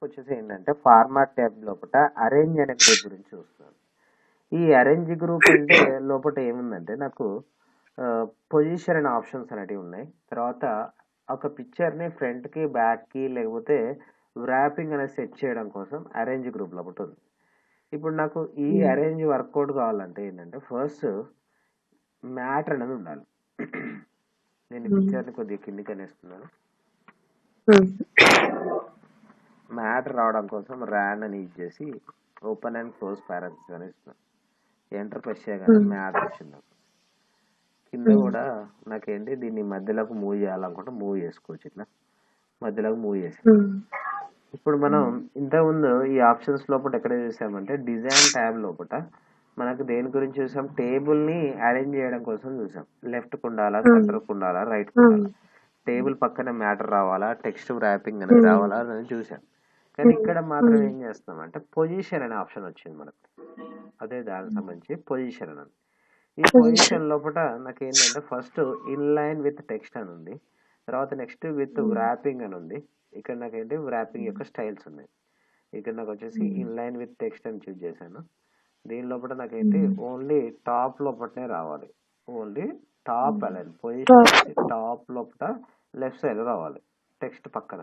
వచ్చేసి ఏంటంటే format tab లోపల అరేంజ్ అనే గ్రూప్ గురించి చూస్తున్నాను. ఈ అరేంజ్ గ్రూప్ అంటే లోపల ఏముందంటే నాకు పొజిషన్ అనే ఆప్షన్స్ అనేటివి ఉన్నాయి. తర్వాత ఒక పిక్చర్ని ఫ్రంట్కి బ్యాక్కి లేకపోతే ర్యాపింగ్ అనేది సెట్ చేయడం కోసం అరేంజ్ గ్రూప్ లోపల ఉంది. ఇప్పుడు నాకు ఈ అరేంజ్ వర్కౌట్ కావాలంటే ఏంటంటే ఫస్ట్ మ్యాటర్ అనేది ఉండాలి. నేను ఈ పిక్చర్ని కొద్దిగా కిందికి అనేస్తున్నాను. మ్యాటర్ రావడం కోసం ర్యాన్ అని యూజ్ చేసి ఓపెన్ అండ్ క్లోజ్ పారెంట్స్ అని ఇస్తున్నాను. ఎంటర్ ప్రెస్ చేయగానే మ్యాటర్ వచ్చింది. కింద కూడా నాకేంటి దీన్ని మధ్యలోకి మూవ్ చేయాలనుకుంటే మూవ్ చేసుకోవచ్చు. ఇట్లా మధ్యలోకి మూవ్ చేసి ఇప్పుడు మనం ఇంతకుముందు ఈ ఆప్షన్స్ లోపల ఎక్కడ చూసామంటే డిజైన్ ట్యాబ్ లోపల మనకు దేని గురించి చూసాం, టేబుల్ ని అరేంజ్ చేయడం కోసం చూసాం. లెఫ్ట్ కు ఉండాలా, సెంటర్ కు ఉండాలా, రైట్ కు ఉండాలా, టేబుల్ పక్కన మ్యాటర్ రావాలా, టెక్స్ట్ ర్యాపింగ్ అనేది రావాలా అని చూసాం. కానీ ఇక్కడ మాత్రం ఏం చేస్తాం అంటే పొజిషన్ అనే ఆప్షన్ వచ్చింది మనకు. అదే దానికి సంబంధించి పొజిషన్ అని. ఈ పొజిషన్ లోపల నాకు ఏంటంటే first in line with text అని ఉంది, తర్వాత నెక్స్ట్ విత్ ర్యాపింగ్ అని ఉంది. ఇక్కడ నాకేంటి ర్యాపింగ్ యొక్క స్టైల్స్ ఉన్నాయి. ఇక్కడ నాకు వచ్చేసి ఇన్ లైన్ విత్ టెక్స్ట్ అని చూస్ చేశాను. దీని లోపల నాకేంటి ఓన్లీ టాప్ లోపలనే రావాలి, only top align position top లోపల లెఫ్ట్ సైడ్ రావాలి టెక్స్ట్ పక్కన.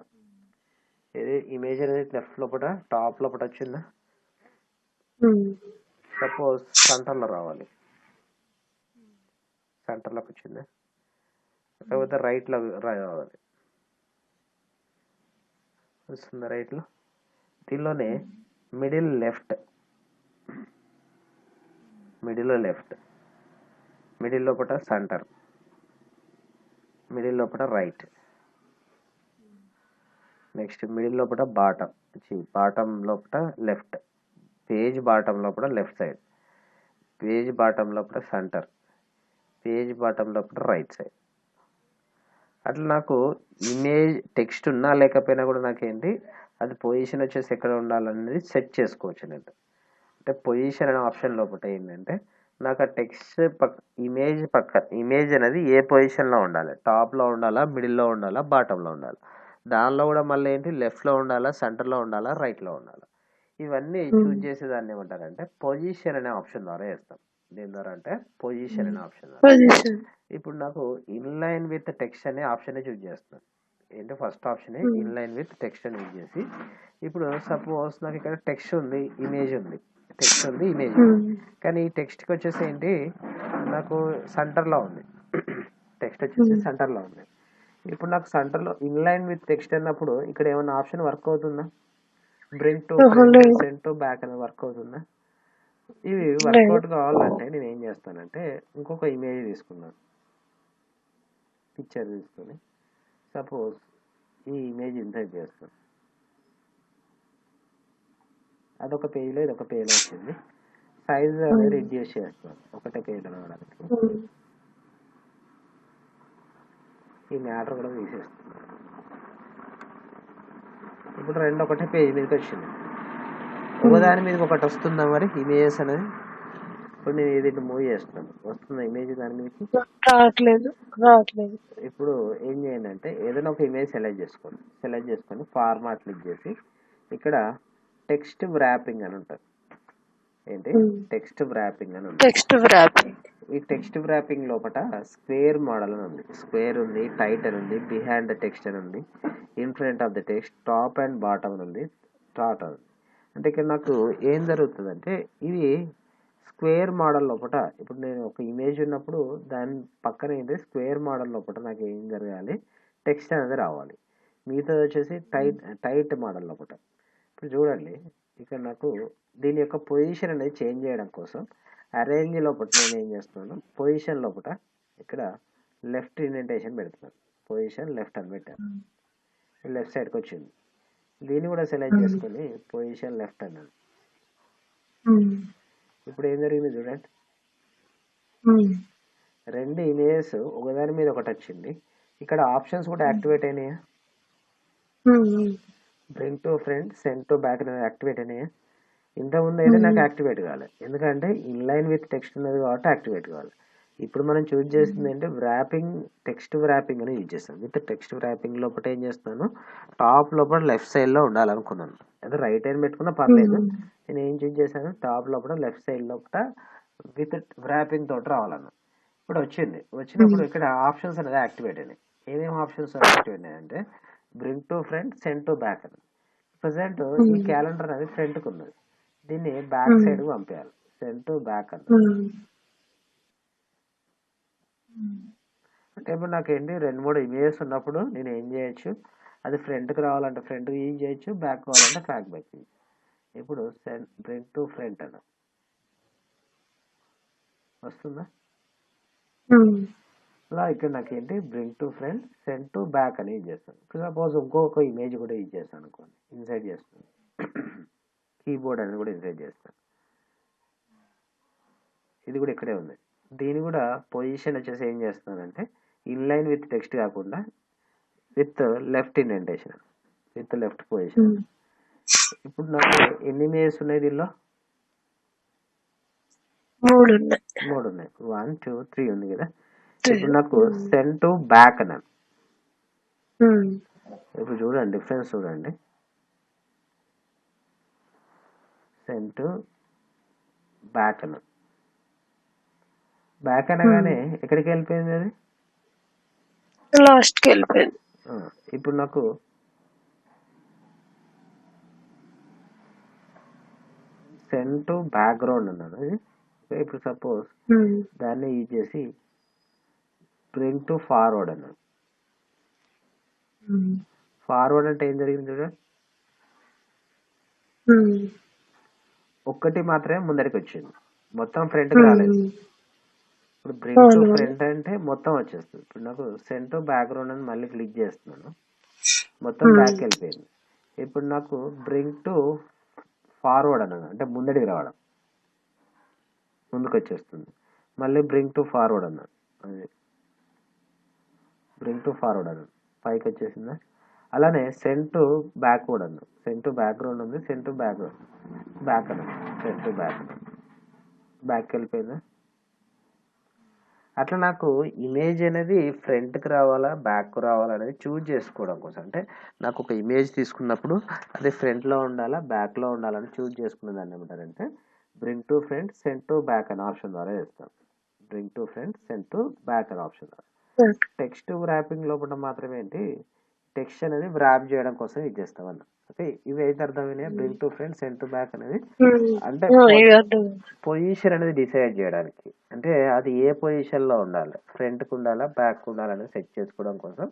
ఇది ఇమేజ్ అనేది లెఫ్ట్ లోపల టాప్ లోపల వచ్చిందా, సపోజ్ సెంటర్ లో రావాలి, సెంటర్ లోకి వచ్చిందా, లేకపోతే రైట్ లో రావాలి, వస్తుందా రైట్ లో. దీనిలోనే middle left, middle left, middle లోపల సెంటర్, మిడిల్ లోపల రైట్, నెక్స్ట్ మిడిల్ లోపల బాటమ్, బాటమ్ లోపల లెఫ్ట్, పేజ్ బాటమ్ లోపల లెఫ్ట్ సైడ్, పేజ్ బాటమ్ లోపల సెంటర్, పేజ్ బాటమ్ లోపల రైట్ సైడ్. అట్లా నాకు ఇమేజ్ టెక్స్ట్ ఉన్నా లేకపోయినా కూడా నాకేంటి అది పొజిషన్ వచ్చేసి ఎక్కడ ఉండాలనేది సెట్ చేసుకోవచ్చు నేను. అంటే పొజిషన్ అనే ఆప్షన్ లోపల ఏంటంటే నాకు ఆ టెక్స్ట్ ఇమేజ్ అనేది ఏ పొజిషన్లో ఉండాలి, టాప్లో ఉండాలా, మిడిల్లో ఉండాలా, బాటంలో ఉండాలి, దానిలో కూడా మళ్ళీ ఏంటి లెఫ్ట్లో ఉండాలా, సెంటర్లో ఉండాలా, రైట్లో ఉండాలా, ఇవన్నీ చూస్ చేసేదాన్ని ఏమంటారంటే పొజిషన్ అనే ఆప్షన్ ద్వారా వేస్తాం. దేని ద్వారా అంటే పొజిషన్ అనే ఆప్షన్ ద్వారా. ఇప్పుడు నాకు ఇన్ లైన్ విత్ టెక్స్ట్ అనే ఆప్షన్ చూస్ చేస్తున్నాను. ఏంటి first option in line with text అని యూజ్ చేసి, ఇప్పుడు సపోజ్ నాకు ఇక్కడ టెక్స్ట్ ఉంది, ఇమేజ్ ఉంది, టెక్స్ట్ ఉంది, ఇమేజ్ ఉంది, కానీ ఈ టెక్స్ట్కి వచ్చేసి ఏంటి నాకు సెంటర్లో ఉంది, టెక్స్ట్ వచ్చేసి సెంటర్లో ఉంది. ఇప్పుడు నాకు సెంటర్లో ఇన్ లైన్ విత్ టెక్స్ట్ అన్నప్పుడు ఇక్కడ ఏమైనా ఆప్షన్ వర్క్ అవుతుందా, bring to front, send to back అనేది వర్క్ అవుతుందా? ఇవి వర్కౌట్ కావాలంటే నేను ఏం చేస్తానంటే ఇంకొక ఇమేజ్ తీసుకున్నాను, పిక్చర్ తీసుకొని సపోజ్ ఈ ఇమేజ్ ఇన్సర్ట్ చేస్తాను. అదొక పేజ్లో ఇదొక పేజ్లో వచ్చింది. సైజ్ అనేది రిడ్యూస్ చేస్తాను ఒకటే పేజ్ రావడానికి. ఈ మ్యాటర్ కూడా తీసేస్తున్నాను. ఇప్పుడు రెండు ఒకటే పేజ్ మీదకి వచ్చింది, ఒకదాని మీద ఒకటి వస్తుందా మరి ఇమేజెస్ అనేది. ఇప్పుడు నేను ఇది మూవ్ చేస్తాను, వస్తుందా ఇమేజ్ దాని మీదకి? రావట్లేదు. ఇప్పుడు ఏం చేయండి అంటే ఏదైనా ఒక ఇమేజ్ సెలెక్ట్ చేసుకొని ఫార్మాట్ క్లిక్ చేసి ఇక్కడ టెక్స్ట్ ర్యాపింగ్ అని ఉంటుంది. ఏంటి టెక్స్ట్ ర్యాపింగ్ అని ఉంటుంది. ఈ టెక్స్ట్ ర్యాపింగ్ లోపల స్క్వేర్ మోడల్ అని ఉంది, స్క్వేర్ ఉంది, టైటిల్ ఉంది, బిహైండ్ ద టెక్స్ట్ అని ఉంది, in front of the text, top and bottom అని ఉంది, స్టార్ట్ ఉంది. అంటే ఇక్కడ నాకు ఏం జరుగుతుంది అంటే ఇది స్క్వేర్ మోడల్ లోపల ఇప్పుడు నేను ఒక ఇమేజ్ ఉన్నప్పుడు దాని పక్కన ఏంటి స్క్వేర్ మోడల్ లోపల నాకు ఏం జరగాలి, టెక్స్ట్ అనేది రావాలి. మిగతాది వచ్చేసి టైట్ మోడల్ లోపల. ఇప్పుడు చూడండి ఇక్కడ నాకు దీని యొక్క పొజిషన్ అనేది చేంజ్ చేయడం కోసం అరేంజ్ లోపల నేను ఏం చేస్తున్నాను, పొజిషన్ లోపల ఇక్కడ లెఫ్ట్ ఇండెంటేషన్ పెడుతున్నాను, పొజిషన్ లెఫ్ట్ అని పెట్టాను, లెఫ్ట్ సైడ్కి వచ్చింది. దీన్ని కూడా సెలెక్ట్ చేసుకొని పొజిషన్ లెఫ్ట్ అన్నాను. ఇప్పుడు ఏం జరిగింది చూడండి, రెండు ఇమేజెస్ ఒకదాని మీద ఒకటి వచ్చింది. ఇక్కడ ఆప్షన్స్ కూడా యాక్టివేట్ అయినాయా, bring to front, send to back activate అయినాయా? ఇంతకుముందు అయితే నాకు యాక్టివేట్ కావాలి, ఎందుకంటే ఇన్ లైన్ విత్ టెక్స్ట్ ఉన్నది కాబట్టి యాక్టివేట్ కావాలి. ఇప్పుడు మనం చూజ్ చేసింది అంటే వ్రాపింగ్, టెక్స్ట్ వ్రాపింగ్ అని యూజ్ చేస్తాను. విత్ టెక్స్ట్ వ్రాపింగ్ లోపల ఏం చేస్తాను, టాప్ లోపల లెఫ్ట్ సైడ్లో ఉండాలనుకున్నాను. అదే రైట్ హ్యాండ్ పెట్టుకున్నా పర్లేదు. నేను ఏం చూజ్ చేశాను, టాప్ లోపల లెఫ్ట్ సైడ్ లోపల విత్ వ్రాపింగ్ తోటి రావాలన్నా. ఇప్పుడు వచ్చినప్పుడు ఇక్కడ ఆప్షన్స్ అనేది యాక్టివేట్ అయినాయి. ఏమేమి ఆప్షన్స్ యాక్టివేట్ అయినాయి అంటే bring to front, send to back అని. ప్రజెంట్ ఈ క్యాలెండర్ అనేది ఫ్రంట్కి ఉన్నది, దీన్ని బ్యాక్ సైడ్ పంపించాలి, సెండ్ టు బ్యాక్ అని. అంటే ఇప్పుడు నాకు ఏంటి 2-3 ఇమేజెస్ ఉన్నప్పుడు నేను ఏం చేయొచ్చు, అది ఫ్రంట్కి రావాలంటే ఫ్రంట్ యూజ్ చేయొచ్చు, బ్యాక్ కావాలంటే బ్యాక్. ఇప్పుడు బ్రింగ్ టు ఫ్రంట్ అని వస్తుందా? అలా ఇక్కడ నాకు ఏంటి bring to front, send to back అని యూజ్ చేస్తాను. సపోజ్ ఇంకొక ఇమేజ్ కూడా యూజ్ చేస్తాను అనుకోండి, ఇన్సైడ్ చేస్తాను, కీబోర్డ్ అనేది కూడా ఇన్సైడ్ చేస్తాను. ఇది కూడా ఇక్కడే ఉంది. దీని కూడా పొజిషన్ వచ్చేసి ఏం చేస్తున్నానంటే ఇన్లైన్ విత్ టెక్స్ట్ కాకుండా with left indentation, with left position. ఇప్పుడు నాకు ఎన్ని ఇమేజెస్ ఉన్నాయి దీనిలో? 3 ఉన్నాయి. 1 2 3 ఉంది కదా. ఇప్పుడు నాకు సెండ్ టు బ్యాక్ అన్నాను. ఇప్పుడు చూడండి డిఫరెన్స్ చూడండి. సెండ్ టు బ్యాక్ అన్నాను. బ్యాక్ అనగానే ఎక్కడికి వెళ్ళిపోయింది, అది లాస్ట్కి వెళ్ళిపోయింది. ఇప్పుడు నాకు సెండ్ టు బ్యాక్గ్రౌండ్ అన్నాను. ఇప్పుడు సపోజ్ దాన్ని యూజ్ చేసి బ్రింగ్ టు ఫార్వర్డ్ అన్నాను. ఫార్వర్డ్ అంటే ఏం జరిగింది చూడండి, ఒక్కటి మాత్రమే ముందరికి వచ్చింది, మొత్తం ఫ్రంట్కి రాలేదు. ఇప్పుడు బ్రింగ్ టు ఫ్రంట్ అంటే మొత్తం వచ్చేస్తుంది. ఇప్పుడు నాకు సెండ్ టు బ్యాక్గ్రౌండ్ అని మళ్ళీ క్లిక్ చేస్తున్నాను, మొత్తం బ్యాక్ వెళ్ళిపోయింది. ఇప్పుడు నాకు బ్రింగ్ టు ఫార్వర్డ్ అన్నాను, అంటే ముందడికి రావడం, ముందుకు వచ్చేస్తుంది. మళ్ళీ బ్రింగ్ టు ఫార్వర్డ్ అన్నాను, అది బ్రింగ్ టు ఫార్వర్డ్ అన్నాను, పైకి వచ్చేసిందా. అలానే సెండ్ టు బ్యాక్వర్డ్ అన్నాను, సెండ్ టు బ్యాక్గ్రౌండ్ ఉంది, సెండ్ టు బ్యాక్గ్రౌండ్ బ్యాక్ అన్నాను, సెండ్ టు బ్యాక్ అన్నాను, బ్యాక్ వెళ్ళిపోయిందా. అట్లా నాకు ఇమేజ్ అనేది ఫ్రంట్కి రావాలా బ్యాక్కి రావాలా అనేది చూజ్ చేసుకోవడం కోసం, అంటే నాకు ఒక ఇమేజ్ తీసుకున్నప్పుడు అది ఫ్రంట్లో ఉండాలా బ్యాక్లో ఉండాలని చూజ్ చేసుకునే దాన్ని ఏమంటారంటే bring to front, send to back అనే ఆప్షన్ ద్వారా చేస్తాం. Bring to front, send to back అనే ఆప్షన్ ద్వారా. టెక్స్ట్ వ్రాపింగ్ లోపల మాత్రమే ఏంటి టెక్స్ట్ అనేది వ్రాప్ చేయడం కోసం ఇది చేస్తాం అన్న. ఓకే, ఇవి అయితే అర్థమైనాయి. Bring to front, send to back అనేది అంటే పొజిషన్ అనేది డిసైడ్ చేయడానికి, అంటే అది ఏ పొజిషన్ లో ఉండాలి, ఫ్రంట్ కు ఉండాలా బ్యాక్ కు ఉండాలని సెట్ చేసుకోవడం కోసం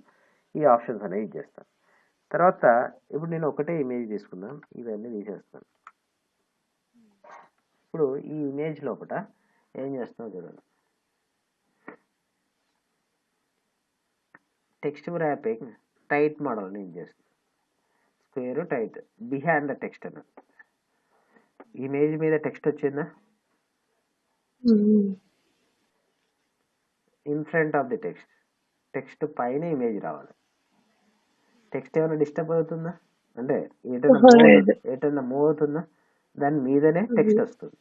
ఈ ఆప్షన్స్ అనేవి చేస్తాను. తర్వాత ఇప్పుడు నేను ఒకటే ఇమేజ్ తీసుకున్నాను, ఇవన్నీ తీసేస్తాను. ఇప్పుడు ఈ ఇమేజ్ లోపల ఏం చేస్తాను చూడండి, text wrapping tight model use చేస్తాను. Square tight behind the text అన్న, ఇమేజ్ మీద టెక్స్ట్ వచ్చిందా, in front of the text, text పైన ఇమేజ్ రావాలి. టెక్స్ట్ ఏమైనా డిస్టర్బ్ అవుతుందా, అంటే ఏటైనా మూవ్ అవుతుందా, దాని మీదనే టెక్స్ట్ వస్తుంది.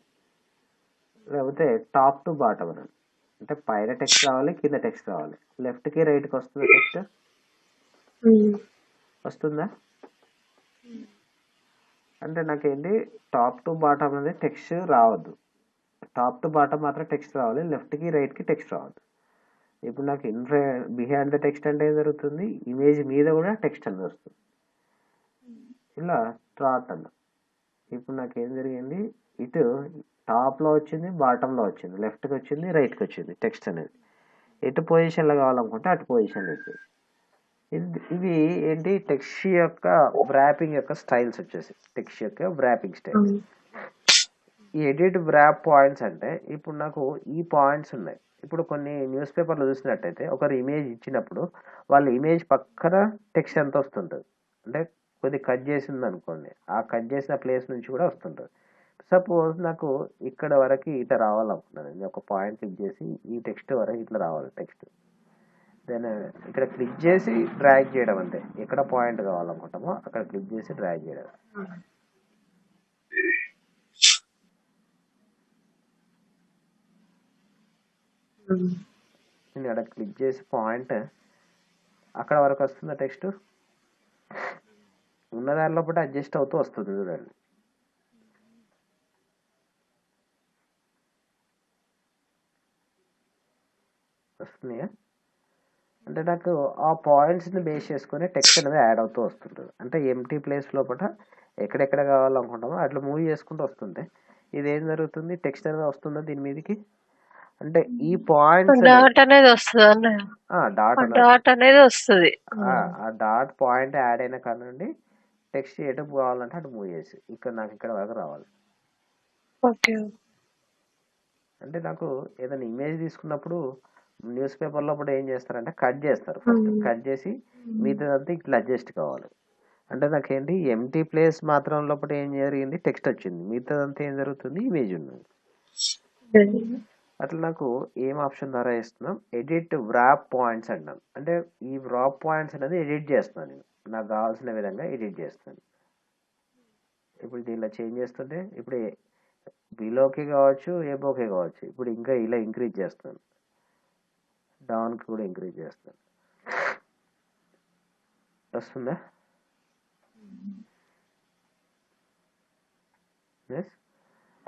లేకపోతే టాప్ టు బాటమ్ అని, అంటే పైన టెక్స్ట్ రావాలి, కింద టెక్స్ట్ రావాలి. లెఫ్ట్కి రైట్కి వస్తుందా టెక్స్ట్, వస్తుందా, అంటే నాకేంటి టాప్ టు బాటమ్ అనేది టెక్స్ట్ రావద్దు, టాప్ టు బాటమ్ మాత్రం టెక్స్ట్ రావాలి, లెఫ్ట్కి రైట్కి టెక్స్ట్ రావద్దు. ఇప్పుడు నాకు బిహైండ్ ద టెక్స్ట్ అంటే ఏం జరుగుతుంది, ఇమేజ్ మీద కూడా టెక్స్ట్ అనేది వస్తుంది, ఇలా ట్రాట్ అన్న. ఇప్పుడు నాకు ఏం జరిగింది, ఇటు టాప్లో వచ్చింది, బాటంలో వచ్చింది, లెఫ్ట్కి వచ్చింది, రైట్కి వచ్చింది టెక్స్ట్ అనేది. ఎటు పొజిషన్లో కావాలనుకుంటే అటు పొజిషన్లో వచ్చింది. ఇవి ఏంటి టెక్స్ట్ యొక్క వ్రాపింగ్ యొక్క స్టైల్స్ వచ్చేసి టెక్స్ట్ యొక్క వ్రాపింగ్ స్టైల్. ఈ ఎడిట్ వ్రాప్ పాయింట్స్ అంటే ఇప్పుడు నాకు ఈ పాయింట్స్ ఉన్నాయి. ఇప్పుడు కొన్ని న్యూస్ పేపర్లు చూసినట్టయితే ఒకరు ఇమేజ్ ఇచ్చినప్పుడు వాళ్ళ ఇమేజ్ పక్కన టెక్స్ట్ ఎంత వస్తుంటుంది, అంటే కొద్ది కట్ చేసింది అనుకోండి, ఆ కట్ చేసిన ప్లేస్ నుంచి కూడా వస్తుంటుంది. సపోజ్ నాకు ఇక్కడ వరకు ఇట్లా రావాలనుకున్నాను, నేను ఒక పాయింట్ క్లిక్ చేసి ఈ టెక్స్ట్ వరకు ఇట్లా రావాలి టెక్స్ట్, దెన్ ఇక్కడ క్లిక్ చేసి డ్రాగ్ చేయడం, అంటే ఎక్కడ పాయింట్ కావాలనుకుంటామో అక్కడ క్లిక్ చేసి డ్రాగ్ చేయడం. నేను ఇక్కడ క్లిక్ చేసి పాయింట్ అక్కడ వరకు వస్తుందా టెక్స్ట్ ఉన్న దాని లోపల అడ్జస్ట్ అవుతూ వస్తుంది చూడండి. వస్తున్నాయా అంటే నాకు ఆ పాయింట్స్ని బేస్ చేసుకొని టెక్స్ట్ అనేది యాడ్ అవుతూ వస్తుంటుంది. అంటే ఎంటీ ప్లేస్ లోపల ఎక్కడెక్కడ కావాలనుకుంటామో అట్లా మూవ్ చేసుకుంటూ వస్తుంది. ఇది ఏం జరుగుతుంది టెక్స్ట్ అనేది వస్తుందా దీని మీదకి అంటే ఈ పాయింట్స్ డాట్ అనేది వస్తుంది అన్న డాట్ అనేది వస్తుంది. ఆ డాట్ పాయింట్ యాడ్ అయిన కానండి టెక్స్ట్ ఎటు కావాలంటే అటు మూవ్ చేసి ఇక్కడ నాకు ఇక్కడ వరకు రావాలి. ఓకే అంటే నాకు ఏదైనా ఇమేజ్ తీసుకున్నప్పుడు న్యూస్ పేపర్ లోపల ఏం చేస్తారంటే కట్ చేస్తారు. ఫస్ట్ కట్ చేసి మిగతాదంతా ఇట్లా అడ్జస్ట్ కావాలి. అంటే నాకేంటి ఎంటీ ప్లేస్ మాత్రం లోపల ఏం జరిగింది టెక్స్ట్ వచ్చింది, మిగతాదంతా ఏం జరుగుతుంది ఇమేజ్ ఉన్నది. అట్లా నాకు ఏం ఆప్షన్ ద్వారా ఇస్తున్నాం ఎడిట్ వ్రాప్ పాయింట్స్ అంటాం. అంటే ఈ వ్రాప్ పాయింట్స్ అనేది ఎడిట్ చేస్తున్నాను నేను నాకు కావాల్సిన విధంగా ఎడిట్ చేస్తాను. ఇప్పుడు దీనిలో చేంజ్ చేస్తుంటే ఇప్పుడు బిలోకి కావచ్చు ఏబోకే కావచ్చు. ఇప్పుడు ఇంకా ఇలా ఇంక్రీజ్ చేస్తాను, డౌన్కి కూడా ఇంక్రీజ్ చేస్తాను. వస్తుందా? ఎస్.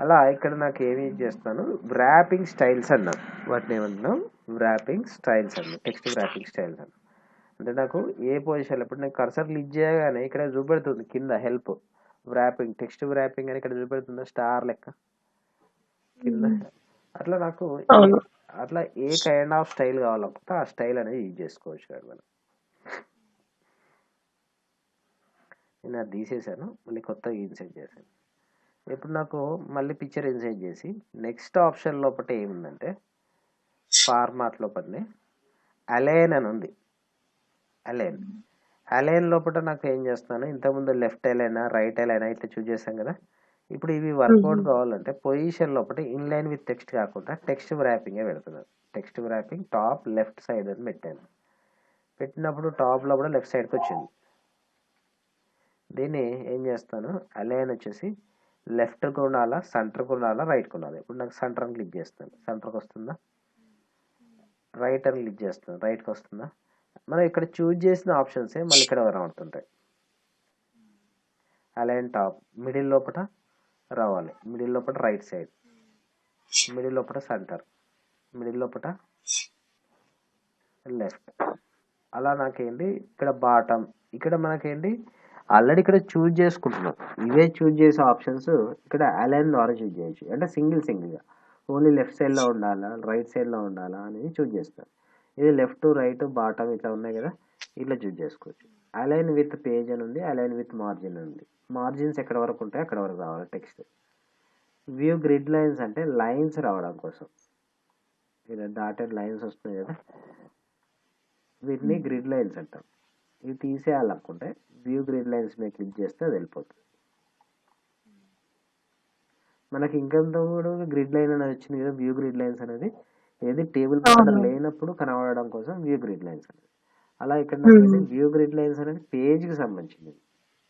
అలా ఇక్కడ నాకు ఏమి చేస్తాను వ్రాపింగ్ స్టైల్స్ అన్నాను. వాటిని ఏమంటున్నాం వ్రాపింగ్ స్టైల్స్ అన్నాం, టెక్స్ట్ వ్రాపింగ్ స్టైల్స్ అన్నాం. అంటే నాకు ఏ పొజిషన్లో ఇప్పుడు నేను కర్సర్ క్లిక్ చేయగానే ఇక్కడ చూపెడుతుంది కింద హెల్ప్ వ్రాపింగ్ టెక్స్ట్ వ్రాపింగ్ అని ఇక్కడ చూపెడుతుందా స్టార్ లెక్క కింద. అట్లా నాకు అట్లా ఏ కైండ్ ఆఫ్ స్టైల్ కావాలనుకుంటే ఆ స్టైల్ అనేది యూజ్ చేసుకోవచ్చు కదా మనం. నేను అది తీసేసాను, మళ్ళీ కొత్తగా ఇన్సెట్ చేశాను. ఇప్పుడు నాకు మళ్ళీ పిక్చర్ ఇన్సెట్ చేసి నెక్స్ట్ ఆప్షన్ లోపల ఏముందంటే ఫార్మాట్ లోపలనే అలైన్ అని ఉంది. అలైన్ లోపల నాకు ఏం చేస్తాను ఇంతకుముందు లెఫ్ట్ అలైనా రైట్ అలైనా ఇట్లా చూస్ చేసాం కదా. ఇప్పుడు ఇవి వర్కౌట్ కావాలంటే పొజిషన్ లోపల ఇన్లైన్ విత్ టెక్స్ట్ కాకుండా టెక్స్ట్ వ్రాపింగే పెడుతున్నాను. Text wrapping top left side అని పెట్టాను. పెట్టినప్పుడు టాప్ లోపల లెఫ్ట్ సైడ్కి వచ్చింది. దీన్ని ఏం చేస్తాను అలైన్ వచ్చేసి లెఫ్ట్కి ఉండాలా సెంటర్కి ఉండాలా రైట్కి ఉండాలి. ఇప్పుడు నాకు సెంటర్ అని క్లిక్ చేస్తాను, సెంటర్కి వస్తుందా? రైట్ అని క్లిక్ చేస్తాను, రైట్కి వస్తుందా? మనం ఇక్కడ చూజ్ చేసిన ఆప్షన్సే మళ్ళీ ఇక్కడ కనబడుతుంటాయి. అలైన్ టాప్ మిడిల్ లోపల రావాలి, మిడిల్ లోపల రైట్ సైడ్, మిడిల్ లోపల సెంటర్, మిడిల్ లోపల లెఫ్ట్. అలా నాకేంటి ఇక్కడ బాటమ్ ఇక్కడ మనకేంటి ఆల్రెడీ ఇక్కడ చూజ్ చేసుకుంటున్నాం. ఇవే చూజ్ చేసే ఆప్షన్స్ ఇక్కడ అలైన్ ద్వారా చూజ్ చేయొచ్చు. అంటే సింగిల్గా ఓన్లీ లెఫ్ట్ సైడ్లో ఉండాలా రైట్ సైడ్లో ఉండాలా అనేది చూజ్ చేస్తాను. ఇది లెఫ్ట్ రైట్ బాటమ్ ఇట్లా ఉన్నాయి కదా, ఇట్లా చూజ్ చేసుకోవచ్చు. అలైన్ విత్ పేజ్ అని ఉంది, అలైన్ విత్ మార్జిన్ ఉంది. మార్జిన్స్ ఎక్కడ వరకు ఉంటాయి అక్కడ వరకు రావాలి టెక్స్ట్. వ్యూ గ్రిడ్ లైన్స్ అంటే లైన్స్ రావడం కోసం ఇలా డాటెడ్ లైన్స్ వస్తున్నాయి కదా, వీటిని గ్రిడ్ లైన్స్ అంటాం. ఇవి తీసేయాలనుకుంటే వ్యూ గ్రిడ్ లైన్స్ మీద క్లిక్ చేస్తే అది వెళ్ళిపోతుంది. మనకి ఇంకంత కూడా గ్రిడ్ లైన్ అనేది వచ్చింది కదా, వ్యూ గ్రిడ్ లైన్స్ అనేది ఏది టేబుల్ బార్డర్ లేనప్పుడు కనబడడం కోసం వ్యూ గ్రిడ్ లైన్స్ అనేది. అలా ఇక్కడ నాకు వ్యూ గ్రిడ్ లైన్స్ అనేది పేజ్కి సంబంధించింది,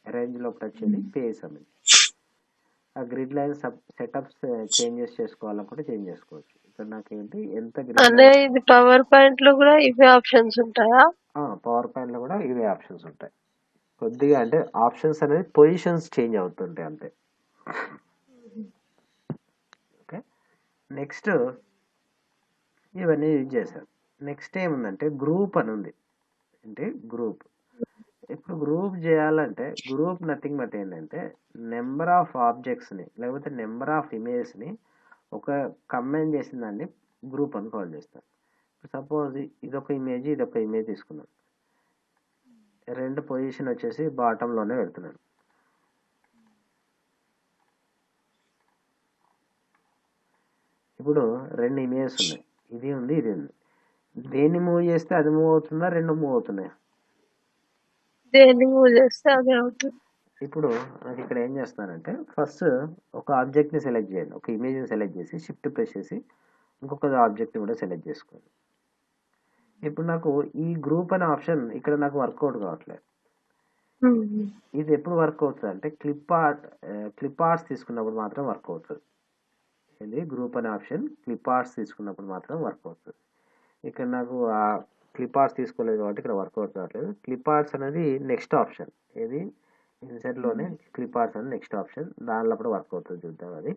అరేంజ్ లోపల వచ్చేది పేజ్ సంబంధించి. ఆ గ్రిడ్ లైన్స్ సెటప్స్ చేంజెస్ చేసుకోవాలనుకుంటే చేంజ్ చేసుకోవచ్చు. ఇక్కడ నాకు ఏంటి ఎంత గ్రిడ్ పవర్ పాయింట్ లో కూడా ఇవే ఆప్షన్స్ ఉంటాయా? పవర్ పాయింట్ లో కూడా ఇవే ఆప్షన్స్ ఉంటాయి. కొద్దిగా అంటే ఆప్షన్స్ అనేది పొజిషన్స్ చేంజ్ అవుతుంటాయి అంతే. ఓకే, నెక్స్ట్ ఇవన్నీ యూజ్ చేశారు. నెక్స్ట్ ఏముందంటే గ్రూప్ అని ఉంది. అంటే గ్రూప్ ఇప్పుడు గ్రూప్ చేయాలంటే గ్రూప్ నథింగ్ బట్ ఏంటంటే నెంబర్ ఆఫ్ ఆబ్జెక్ట్స్ని లేకపోతే నెంబర్ ఆఫ్ ఇమేజ్ని ఒక కంబైన్ చేసిన దాన్ని గ్రూప్ అని కాల్ చేస్తాం. సపోజ్ ఇదొక ఇమేజ్ ఇదొక ఇమేజ్ తీసుకున్నాం, రెండు పొజిషన్ వచ్చేసి బాటంలోనే పెడుతున్నాను. ఇప్పుడు రెండు ఇమేజెస్ ఉన్నాయి, ఇది ఉంది ఇది ఉంది. దేన్ని మూవ్ చేస్తే అది మూవ్ అవుతుందా, రెండు మూవ్ అవుతున్నాయా? దేన్ని మూవ్ చేస్తే అదే అవుతుంది. ఇప్పుడు నాకు ఇక్కడ ఏం చేస్తానంటే ఫస్ట్ ఒక ఆబ్జెక్ట్ని సెలెక్ట్ చేయండి, ఒక ఇమేజ్ని సెలెక్ట్ చేసి షిఫ్ట్ ప్రెస్ చేసి ఇంకొక ఆబ్జెక్ట్ని కూడా సెలెక్ట్ చేసుకోండి. ఇప్పుడు నాకు ఈ గ్రూప్ అనే ఆప్షన్ ఇక్కడ నాకు వర్కౌట్ కావట్లేదు. ఇది ఎప్పుడు వర్క్ అవుతుంది అంటే క్లిప్ ఆర్ట్స్ తీసుకున్నప్పుడు మాత్రం వర్క్ అవుతుంది. ఇది గ్రూప్ అనే ఆప్షన్ క్లిప్ ఆర్ట్స్ తీసుకున్నప్పుడు మాత్రం వర్క్ అవుతుంది. ఇక్కడ నాకు ఆ క్లిప్ ఆర్ట్స్ తీసుకోలేదు కాబట్టి ఇక్కడ వర్కౌట్ కావట్లేదు. క్లిప్ ఆర్ట్స్ అనేది నెక్స్ట్ ఆప్షన్. ఏది ఇన్సర్ట్లోనే క్లిప్ ఆర్ట్స్ అనేది నెక్స్ట్ ఆప్షన్. దానిలో కూడా వర్క్ అవుతుంది, చూద్దాం అది.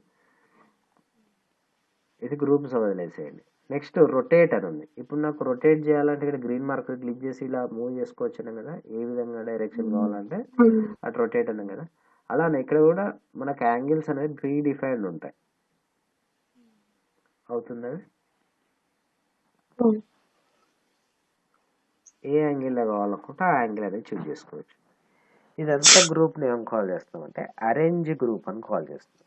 ఇది గ్రూప్స్ వదిలేసేయండి. నెక్స్ట్ రొటేట్ అని ఉంది. ఇప్పుడు నాకు రొటేట్ చేయాలంటే ఇక్కడ గ్రీన్ మార్కర్ క్లిక్ చేసి ఇలా మూవ్ చేసుకోవచ్చు కదా, ఏ విధంగా డైరెక్షన్ కావాలంటే అటు రొటేట్ అన్నాం కదా. అలానే ఇక్కడ కూడా మనకు యాంగిల్స్ అనేది ప్రీ డిఫైన్డ్ ఉంటాయి. అవుతుంది. ఏ యాంగిల్లో కావాలనుకుంటే ఆ యాంగిల్ అనేది చూస్ చేసుకోవచ్చు. ఇదంతా గ్రూప్ని ఏం కాల్ చేస్తాం అంటే అరేంజ్ గ్రూప్ అని కాల్ చేస్తాం.